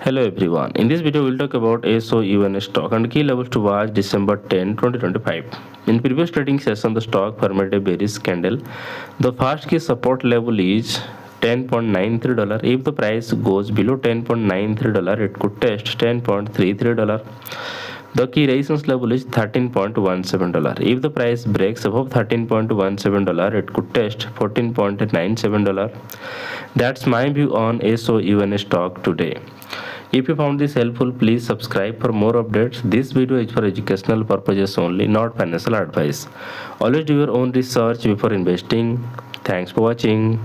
Hello everyone. In this video, we'll talk about SOUN stock and key levels to watch December 10, 2025. In previous trading session, the stock formed a bearish candle. The first key support level is $10.93. If the price goes below $10.93, it could test $10.33. The key resistance level is $13.17. If the price breaks above $13.17, it could test $14.97. That's my view on SOUN stock today. If you found this helpful, please subscribe for more updates. This video is for educational purposes only, not financial advice. Always do your own research before investing. Thanks for watching.